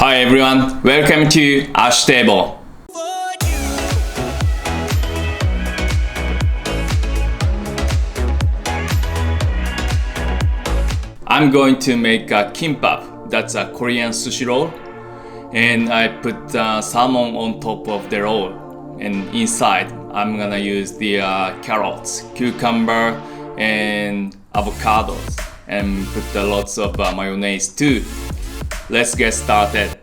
Hi everyone, welcome to Ash Table. I'm going to make a kimbap. That's a Korean sushi roll. And I put salmon on top of the roll. And inside, I'm gonna use the carrots, cucumber, and avocados. And put lots of mayonnaise too. Let's get started.